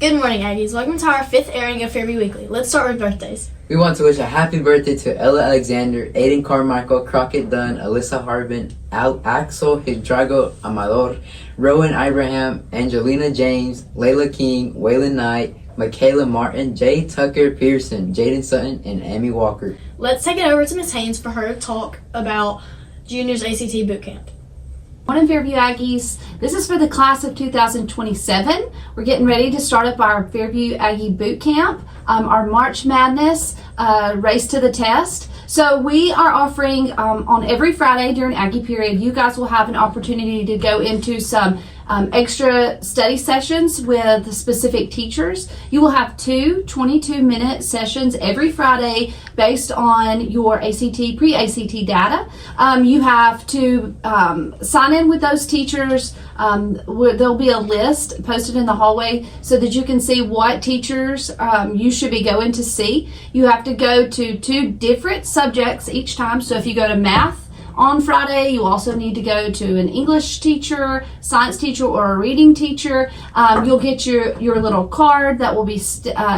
Good morning, Aggies. Welcome to our 5th airing of Fairview Weekly. Let's start with birthdays. We want to wish a happy birthday to Ella Alexander, Aiden Carmichael, Crockett Dunn, Alyssa Harbin, Axel Hidrago Amador, Rowan Abraham, Angelina James, Layla King, Waylon Knight, Michaela Martin, Jay Tucker Pearson, Jaden Sutton, and Amy Walker. Let's take it over to Miss Haynes for her to talk about Juniors ACT Boot Camp. Morning, Fairview Aggies. This is for the class of 2027. We're getting ready to start up our Fairview Aggie Boot Camp, our March Madness Race to the Test. So we are offering on every Friday during Aggie period, you guys will have an opportunity to go into some extra study sessions with specific teachers. You will have two 22-minute sessions every Friday based on your ACT, pre-ACT data. You have to sign in with those teachers. There'll be a list posted in the hallway so that you can see what teachers you should be going to see. You have to go to 2 different subjects each time. So if you go to math on Friday, you also need to go to an English teacher, science teacher, or a reading teacher. You'll get your little card that will be,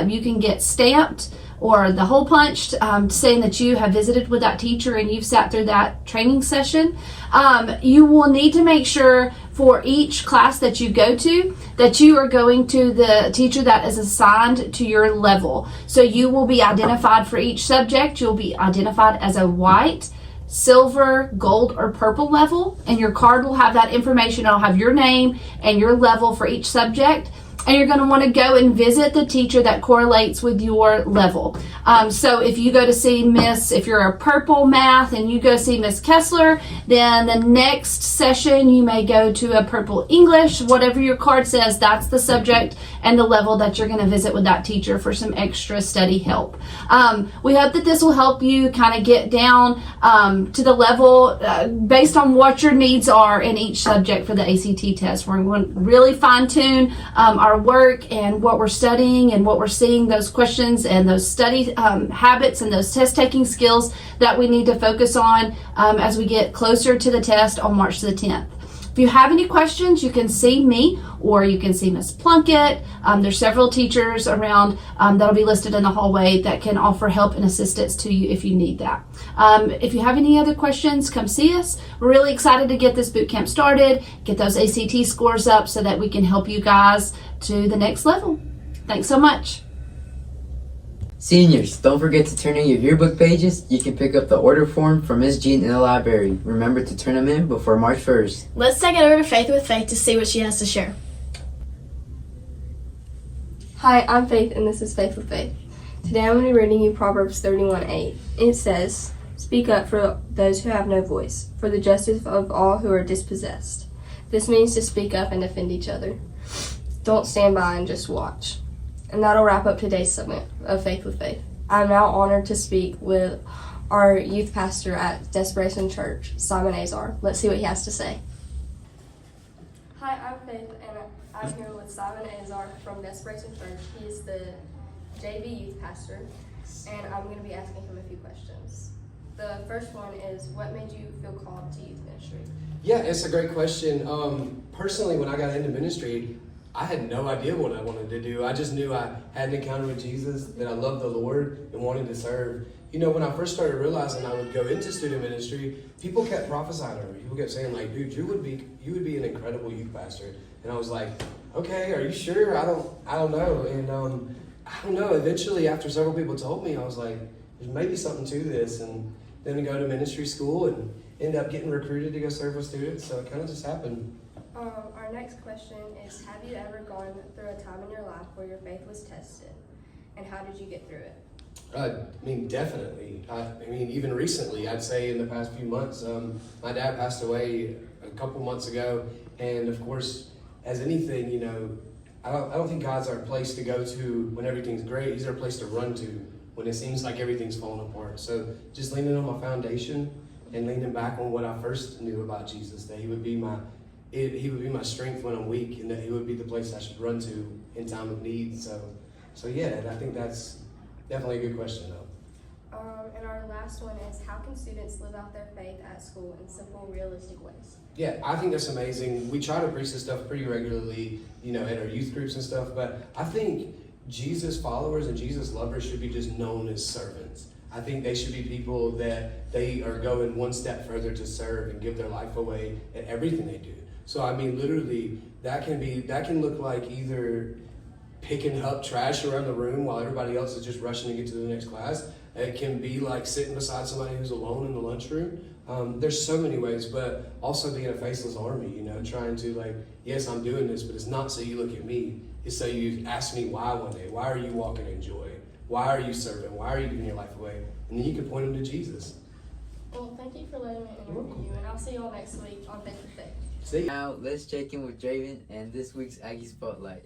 you can get stamped or the hole punched, saying that you have visited with that teacher and you've sat through that training session. You will need to make sure for each class that you go to that you are going to the teacher that is assigned to your level. So you will be identified for each subject. You'll be identified as a white, silver, gold, or purple level, and your card will have that information. It'll have your name and your level for each subject, and you're going to want to go and visit the teacher that correlates with your level. So if you go to see if you're a purple math and you go see Miss Kessler, then the next session you may go to a purple English. Whatever your card says, that's the subject and the level that you're going to visit with that teacher for some extra study help. We hope that this will help you kind of get down to the level based on what your needs are in each subject for the ACT test. We're going to really fine-tune our work and what we're studying and what we're seeing, those questions and those study habits and those test-taking skills that we need to focus on as we get closer to the test on March the 10th. If you have any questions, you can see me or you can see Miss Plunkett. There's several teachers around that'll be listed in the hallway that can offer help and assistance to you if you need that. If you have any other questions, come see us. We're really excited to get this boot camp started, get those ACT scores up so that we can help you guys to the next level. Thanks so much. Seniors, don't forget to turn in your yearbook pages. You can pick up the order form from Ms. Jean in the library. Remember to turn them in before March 1st. Let's take it over to Faith with Faith to see what she has to share. Hi, I'm Faith, and this is Faith with Faith. Today I'm going to be reading you Proverbs 31:8. It says, "Speak up for those who have no voice, for the justice of all who are dispossessed." This means to speak up and defend each other. Don't stand by and just watch. And that'll wrap up today's segment of Faith with Faith. I'm now honored to speak with our youth pastor at Desperation Church, Simon Azar. Let's see what he has to say. Hi, I'm Faith, and I'm here with Simon Azar from Desperation Church. He is the JV youth pastor, and I'm going to be asking him a few questions. The first one is, what made you feel called to youth ministry? Yeah, it's a great question. Personally, when I got into ministry, I had no idea what I wanted to do. I just knew I had an encounter with Jesus, that I loved the Lord and wanted to serve. You know, when I first started realizing I would go into student ministry, people kept prophesying over me. People kept saying, like, dude, you would be an incredible youth pastor. And I was like, okay, are you sure? I don't know. And I don't know. Eventually, after several people told me, I was like, there's maybe something to this. And then to go to ministry school and end up getting recruited to go serve with students. So it kind of just happened. Our next question is, have you ever gone through a time in your life where your faith was tested? And how did you get through it? I mean, definitely. I mean, even recently, I'd say in the past few months, my dad passed away a couple months ago. And of course, as anything, you know, I don't think God's our place to go to when everything's great. He's our place to run to when it seems like everything's falling apart. So just leaning on my foundation and leaning back on what I first knew about Jesus, that he would be my strength when I'm weak, and that he would be the place I should run to in time of need. So yeah, I think that's definitely a good question, though. And our last one is, how can students live out their faith at school in simple, realistic ways? Yeah, I think that's amazing. We try to preach this stuff pretty regularly, you know, at our youth groups and stuff, but I think Jesus followers and Jesus lovers should be just known as servants. I think they should be people that they are going one step further to serve and give their life away at everything they do. So I mean, literally, that can look like either picking up trash around the room while everybody else is just rushing to get to the next class. It can be like sitting beside somebody who's alone in the lunchroom. There's so many ways, but also being a faceless army, you know, trying to like, yes, I'm doing this, but it's not so you look at me. It's so you ask me why one day. Why are you walking in joy? Why are you serving? Why are you giving your life away? And then you can point them to Jesus. Well, thank you for letting me interview you, and I'll see you all next week on Faith with Faith. See? Now let's check in with Draven and this week's Aggie Spotlight.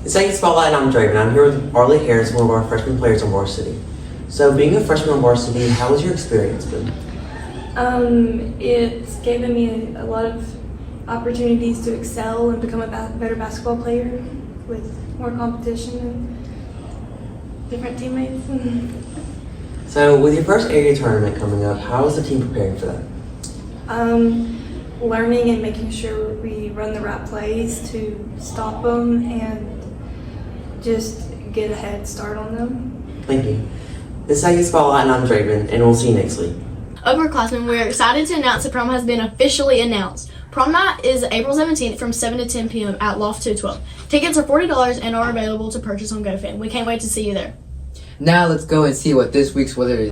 It's Aggie Spotlight, and I'm Draven. I'm here with Arlie Harris, one of our freshman players on varsity. So, being a freshman on varsity, how was your experience been? It's given me a lot of opportunities to excel and become a better basketball player with more competition and different teammates. So, with your first area tournament coming up, how is the team preparing for that? Learning and making sure we run the right plays to stop them and just get a head start on them. Thank you. This is Aggie Spotlight, and I'm Draven, and we'll see you next week. Upperclassmen, we're excited to announce that prom has been officially announced. Prom night is April 17th from 7 to 10 p.m. at Loft 212. Tickets are $40 and are available to purchase on GoFan. We can't wait to see you there. Now let's go and see what this week's weather is.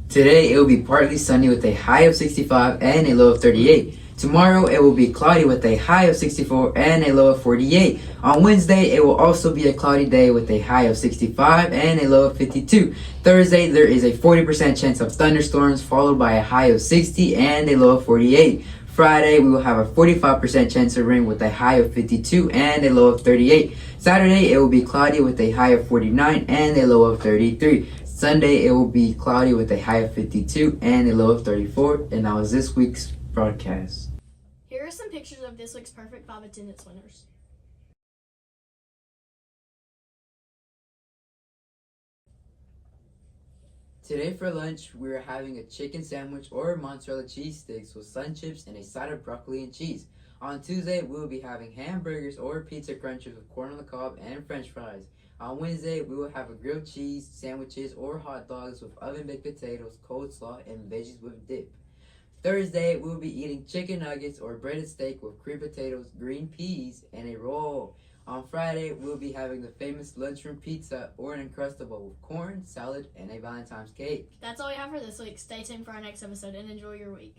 Today it will be partly sunny with a high of 65 and a low of 38. Tomorrow it will be cloudy with a high of 64 and a low of 48. On Wednesday it will also be a cloudy day with a high of 65 and a low of 52. Thursday there is a 40% chance of thunderstorms followed by a high of 60 and a low of 48. Friday we will have a 45% chance of rain with a high of 52 and a low of 38. Saturday it will be cloudy with a high of 49 and a low of 33. Sunday it will be cloudy with a high of 52 and a low of 34. And that was this week's broadcast. Here are some pictures of this week's Perfect 5 attendance winners. Today for lunch, we are having a chicken sandwich or mozzarella cheese sticks with sun chips and a side of broccoli and cheese. On Tuesday, we will be having hamburgers or pizza crunchers with corn on the cob and french fries. On Wednesday, we will have a grilled cheese sandwiches or hot dogs with oven-baked potatoes, coleslaw, and veggies with dip. Thursday, we will be eating chicken nuggets or breaded steak with cream potatoes, green peas, and a roll. On Friday, we'll be having the famous lunchroom pizza or an Uncrustable with corn, salad, and a Valentine's cake. That's all we have for this week. Stay tuned for our next episode and enjoy your week.